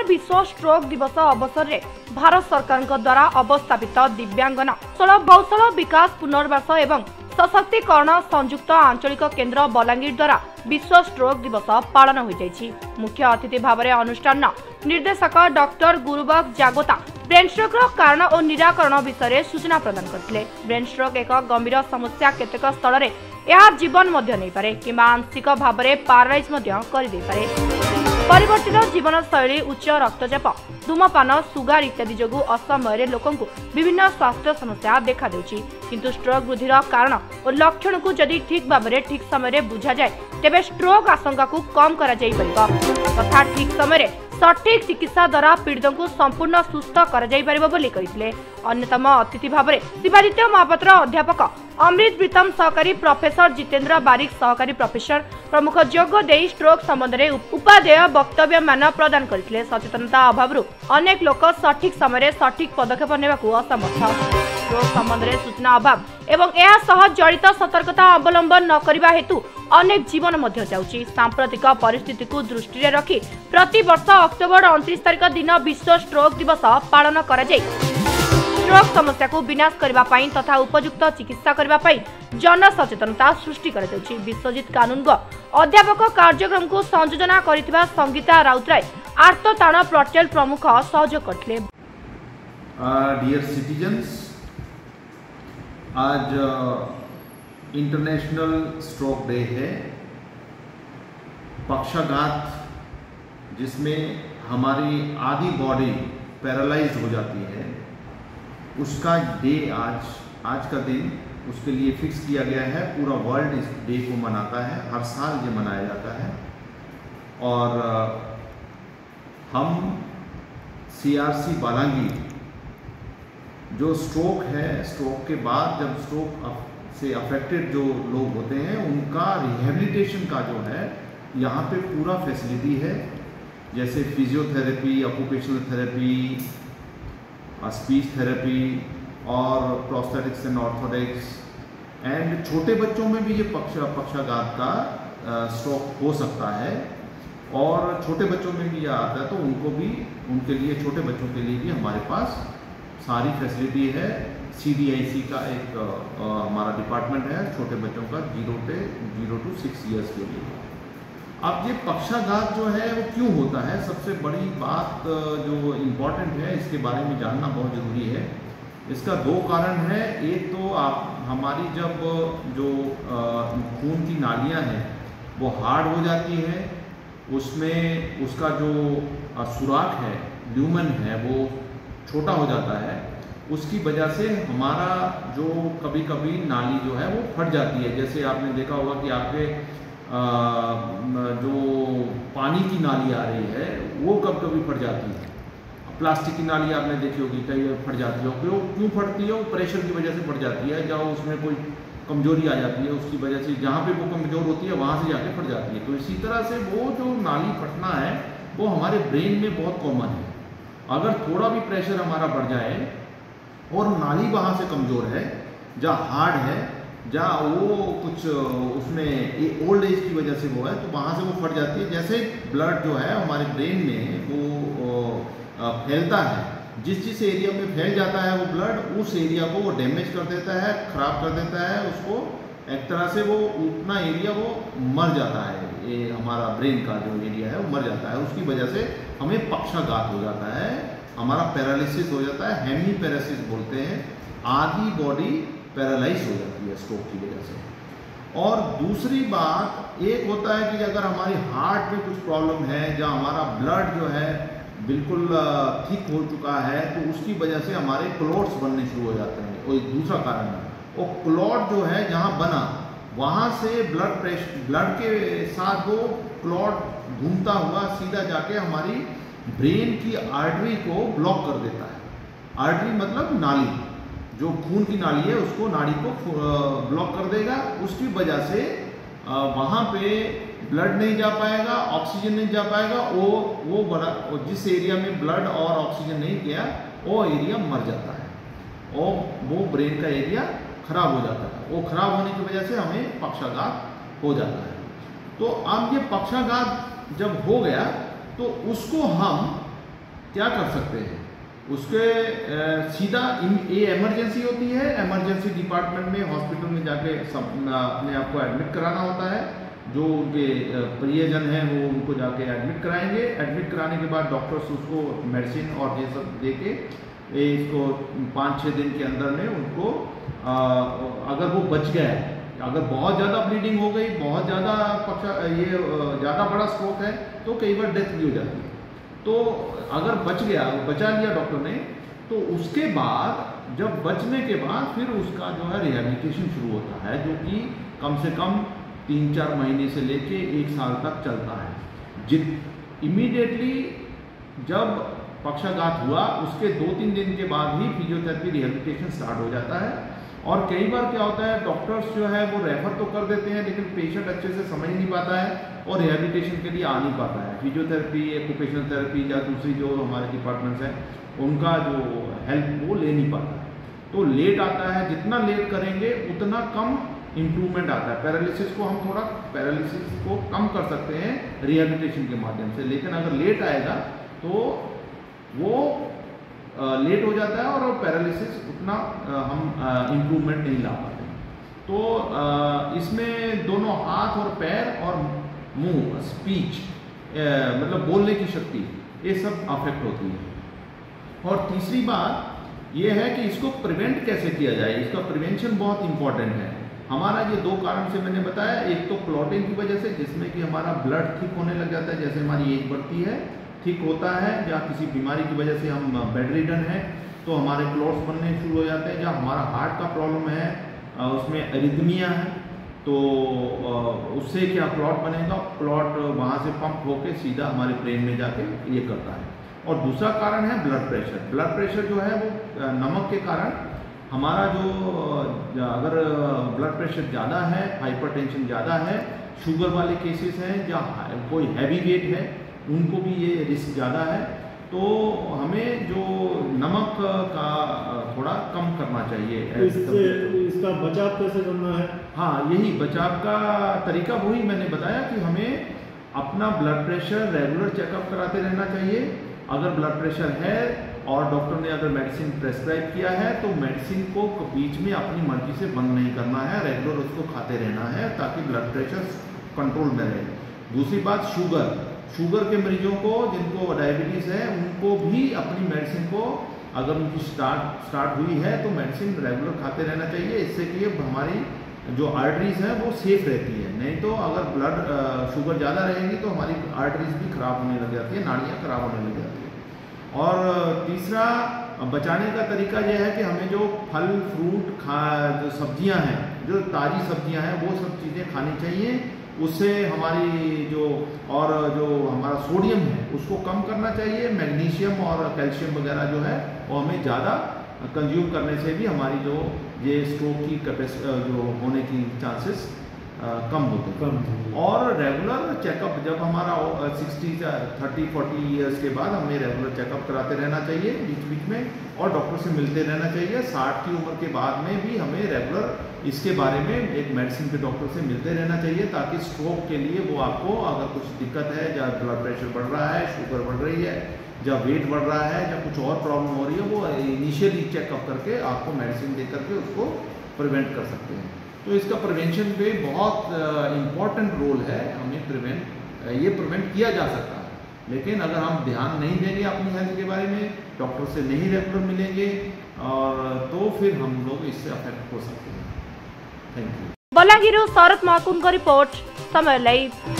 विश्व स्ट्रोक दिवस अवसर में भारत सरकार द्वारा अवस्थापित दिव्यांगना कौशल विकास पुनर्वास एवं सशक्तिकरण संयुक्त आंचलिक केन्द्र बलांगीर द्वारा विश्व स्ट्रोक दिवस पालन हो जाइछि। मुख्य अतिथि भाव में अनुष्ठान निर्देशक डॉक्टर गुरुबक जागोता ब्रेन स्ट्रोक कारण और निराकरण विषय सूचना प्रदान करथिले। ब्रेन स्ट्रोक एक गंभीर समस्या केतेक स्थल में यह जीवन नहीं पारे किंबा आंशिक भाव में पारालाइज कर दे पारे। परिवर्तित जीवन शैली उच्च रक्तचाप धूमपान सुगार इत्यादि जोगु असमय लोक विभिन्न स्वास्थ्य समस्या देखा देउछि। किंतु स्ट्रोक वृद्धिर कारण और लक्षण को जदि ठीक भाव में ठीक समय बुझा जाए तेबे स्ट्रोक आशंका को कम करा जाई परिबा तथा ठीक समय सठिक चिकित्सा द्वारा पीड़ित को संपूर्ण सुस्थ कर अन्यतम अतिथि भाव में शिवादित्य महापात्र अध्यापक अमृत प्रीतम सहकारी प्रोफेसर जितेंद्र बारिक सहकारी प्रोफेसर प्रमुख जोग दे स्ट्रोक संबंध में उपादेय वक्तव्य मान प्रदान करथिले। सचेतनता अभाव अनेक लोक सठिक समय सठिक पदक्षेप नेबा असमर्थ। स्ट्रोक संबंध में सूचना अभाव एवं यह सह जड़ित सतर्कता अवलंबन न करबा हेतु अनेक जीवन मध्य जाउछि। सांप्रतिक परिस्थिति को दृष्टि में रखी प्रति वर्ष अक्टोबर 29 तारिख दिन विश्व स्ट्रोक दिवस पालन करा जाय। स्ट्रोक समस्या को विनाश करबा पई तथा उपयुक्त चिकित्सा करबा पई जन सचेतनता सृष्टि कर देउछि। विश्वजीत कानूनगो अध्यापक कार्यक्रम को संयोजना करिथिबा संगीता राउतराय आर्तताण पटेल प्रमुख सहयोग करथिले। डियर सिटीजन्स, आज इंटरनेशनल स्ट्रोक डे है। पक्षाघात जिसमें हमारी आधी बॉडी पैरालाइज हो जाती है, उसका डे आज का दिन उसके लिए फिक्स किया गया है। पूरा वर्ल्ड इस डे को मनाता है, हर साल ये मनाया जाता है। और हम CRC बालांगीर जो स्ट्रोक है, स्ट्रोक के बाद जब स्ट्रोक से अफेक्टेड जो लोग होते हैं उनका रिहेबिलिटेशन का जो है यहाँ पे पूरा फैसिलिटी है, जैसे physiotherapy, occupational therapy, speech therapy और प्रोस्थेटिक्स एंड ऑर्थोडेक्स। एंड छोटे बच्चों में भी ये पक्षाघात का स्ट्रोक हो सकता है और छोटे बच्चों में भी यह आता है, तो उनको भी, उनके लिए, छोटे बच्चों के लिए भी हमारे पास सारी फैसिलिटी है। CDIC का एक हमारा डिपार्टमेंट है छोटे बच्चों का 0 to 6 ईयर्स के लिए। अब ये पक्षाघात जो है वो क्यों होता है, सबसे बड़ी बात जो इम्पोर्टेंट है इसके बारे में जानना बहुत ज़रूरी है। इसका 2 कारण है। एक तो हमारी जब जो खून की नालियाँ हैं वो हार्ड हो जाती है, उसमें उसका जो सुराख है, ल्यूमन है, वो छोटा हो जाता है। उसकी वजह से हमारा जो कभी कभी नाली जो है वो फट जाती है। जैसे आपने देखा होगा कि आपके जो पानी की नाली आ रही है वो कभी कभी फट जाती है। प्लास्टिक की नाली आपने देखी होगी, कई फट जाती है। क्यों फटती है? वो प्रेशर की वजह से फट जाती है, जहाँ उसमें कोई कमजोरी आ जाती है, उसकी वजह से जहाँ पे वो कमजोर होती है वहाँ से जाके फट जाती है। तो इसी तरह से वो जो नाली फटना है वो हमारे ब्रेन में बहुत कॉमन है। अगर थोड़ा भी प्रेशर हमारा बढ़ जाए और नाली वहाँ से कमज़ोर है, जहाँ हार्ड है, जहाँ वो कुछ उसमें ओल्ड एज की वजह से वो है, तो वहाँ से वो फट जाती है। जैसे ब्लड जो है हमारे ब्रेन में वो फैलता है, जिस एरिया में फैल जाता है वो ब्लड, उस एरिया को वो डैमेज कर देता है, ख़राब कर देता है उसको। एक तरह से वो उतना एरिया वो मर जाता है। ये हमारा ब्रेन का जो एरिया है वो मर जाता है। उसकी वजह से हमें पक्षाघात हो जाता है, हमारा पैरालिसिस हो जाता है, हेमीपैरेसिस बोलते हैं। आधी बॉडी पैरालाइज हो जाती है स्ट्रोक की वजह से। और दूसरी बात एक होता है कि अगर हमारी हार्ट में कुछ प्रॉब्लम है, जहाँ हमारा ब्लड जो है बिल्कुल थिक हो चुका है, तो उसकी वजह से हमारे क्लॉट्स बनने शुरू हो जाते हैं। और एक दूसरा कारण है, और क्लॉट जो है जहाँ बना वहाँ से ब्लड के साथ वो क्लॉट घूमता हुआ सीधा जाके हमारी ब्रेन की आर्टरी को ब्लॉक कर देता है। आर्टरी मतलब नाली, जो खून की नाली है उसको, नाड़ी को ब्लॉक कर देगा। उसकी वजह से वहाँ पे ब्लड नहीं जा पाएगा, ऑक्सीजन नहीं जा पाएगा। वो बड़ा, जिस एरिया में ब्लड और ऑक्सीजन नहीं गया वो एरिया मर जाता है और वो ब्रेन का एरिया खराब हो जाता है। वो खराब होने की वजह से हमें पक्षाघात हो जाता है। तो अब ये पक्षाघात जब हो गया तो उसको हम क्या कर सकते हैं, उसके सीधा ये इमरजेंसी होती है, इमरजेंसी डिपार्टमेंट में हॉस्पिटल में जाके अपने आप को एडमिट कराना होता है। जो उनके प्रियजन हैं वो उनको जाके एडमिट कराएंगे। एडमिट कराने के बाद डॉक्टर्स उसको मेडिसिन और ये सब दे के इसको 5-6 दिन के अंदर में उनको अगर वो बच गया है, अगर बहुत ज़्यादा ब्लीडिंग हो गई, बहुत ज़्यादा ज़्यादा बड़ा स्ट्रोक है तो कई बार डेथ भी हो जाती है। तो अगर बचा लिया डॉक्टर ने, तो उसके बाद जब बचने के बाद फिर उसका जो है रिहैबिलिटेशन शुरू होता है, जो कि कम से कम 3-4 महीने से लेके 1 साल तक चलता है। इमीडिएटली जब पक्षाघात हुआ उसके 2-3 दिन के बाद ही फिजियोथेरेपी रिहैबिलिटेशन स्टार्ट हो जाता है। और कई बार क्या होता है, डॉक्टर्स जो है वो रेफर तो कर देते हैं, लेकिन पेशेंट अच्छे से समझ नहीं पाता है और रिहैबिलिटेशन के लिए आ नहीं पाता है। फिजियोथेरेपी, ऑक्यूपेशनल थेरेपी या दूसरी जो हमारे डिपार्टमेंट्स हैं उनका जो हेल्प वो ले नहीं पाता है, तो लेट आता है। जितना लेट करेंगे उतना कम इम्प्रूवमेंट आता है। पैरालिसिस को हम थोड़ा कम कर सकते हैं रिहैबिलिटेशन के माध्यम से, लेकिन अगर लेट आएगा तो वो लेट हो जाता है और पैरालिसिस उतना हम इम्प्रूवमेंट नहीं ला पाते। तो इसमें दोनों हाथ और पैर और मुंह, स्पीच मतलब बोलने की शक्ति, ये सब अफेक्ट होती है। और तीसरी बात ये है कि इसको प्रिवेंट कैसे किया जाए, इसका प्रिवेंशन बहुत इंपॉर्टेंट है। हमारा ये 2 कारण से मैंने बताया, एक तो क्लॉटिंग की वजह से, जिसमें कि हमारा ब्लड थिक होने लग जाता है, जैसे हमारी एज बढ़ती है ठीक होता है, या किसी बीमारी की वजह से हम बेड रिडन हैं तो हमारे क्लॉट्स बनने शुरू हो जाते हैं, या हमारा हार्ट का प्रॉब्लम है, उसमें एरिथमिया है, तो उससे क्या क्लॉट बनेगा, क्लॉट वहाँ से पंप होके सीधा हमारे ब्रेन में जाके ये करता है। और दूसरा कारण है ब्लड प्रेशर। ब्लड प्रेशर जो है वो नमक के कारण हमारा जो अगर ब्लड प्रेशर ज़्यादा है, हाइपरटेंशन ज़्यादा है, शुगर वाले केसेस हैं या कोई हैवी वेट है, उनको भी ये रिस्क ज़्यादा है। तो हमें जो नमक का थोड़ा कम करना चाहिए। इसका बचाव कैसे करना है? हाँ, यही बचाव का तरीका वही मैंने बताया कि हमें अपना ब्लड प्रेशर रेगुलर चेकअप कराते रहना चाहिए। अगर ब्लड प्रेशर है और डॉक्टर ने अगर मेडिसिन प्रेस्क्राइब किया है तो मेडिसिन को बीच में अपनी मर्जी से बंद नहीं करना है, रेगुलर उसको खाते रहना है ताकि ब्लड प्रेशर कंट्रोल में रहे। दूसरी बात, शुगर के मरीजों को जिनको डायबिटीज़ है उनको भी अपनी मेडिसिन को अगर उनकी स्टार्ट हुई है तो मेडिसिन रेगुलर खाते रहना चाहिए। इससे कि हमारी जो आर्टरीज हैं वो सेफ रहती है। नहीं तो अगर ब्लड शुगर ज़्यादा रहेगी तो हमारी आर्टरीज भी खराब होने लग जाती है, नाड़ियाँ खराब होने लग जाती है। और तीसरा बचाने का तरीका यह है कि हमें जो फल फ्रूट जो सब्जियां हैं, जो ताज़ी सब्जियां हैं वो सब चीज़ें खानी चाहिए। उससे हमारी जो हमारा सोडियम है उसको कम करना चाहिए। मैग्नीशियम और कैल्शियम वगैरह जो है वो हमें ज़्यादा कंज्यूम करने से भी हमारी जो ये स्ट्रोक की जो होने की चांसेस कम होते हैं। और रेगुलर चेकअप, जब हमारा 30-40 ईयर्स के बाद हमें रेगुलर चेकअप कराते रहना चाहिए बीच बीच में, और डॉक्टर से मिलते रहना चाहिए। 60 की उम्र के बाद में भी हमें रेगुलर इसके बारे में एक मेडिसिन के डॉक्टर से मिलते रहना चाहिए ताकि स्ट्रोक के लिए वो आपको अगर कुछ दिक्कत है, या ब्लड प्रेशर बढ़ रहा है, शुगर बढ़ रही है, या वेट बढ़ रहा है, या कुछ और प्रॉब्लम हो रही है, वो इनिशियली चेकअप करके आपको मेडिसिन दे करके उसको प्रिवेंट कर सकते हैं। तो इसका प्रिवेंशन पे बहुत इम्पॉर्टेंट रोल है। हमें प्रिवेंट किया जा सकता है, लेकिन अगर हम ध्यान नहीं देंगे अपनी हेल्थ के बारे में, डॉक्टर से नहीं रेगुलर मिलेंगे, और तो फिर हम लोग इससे अफेक्ट हो सकते हैं। Thank you. Balangir Sharad Mahakund report, Samay live.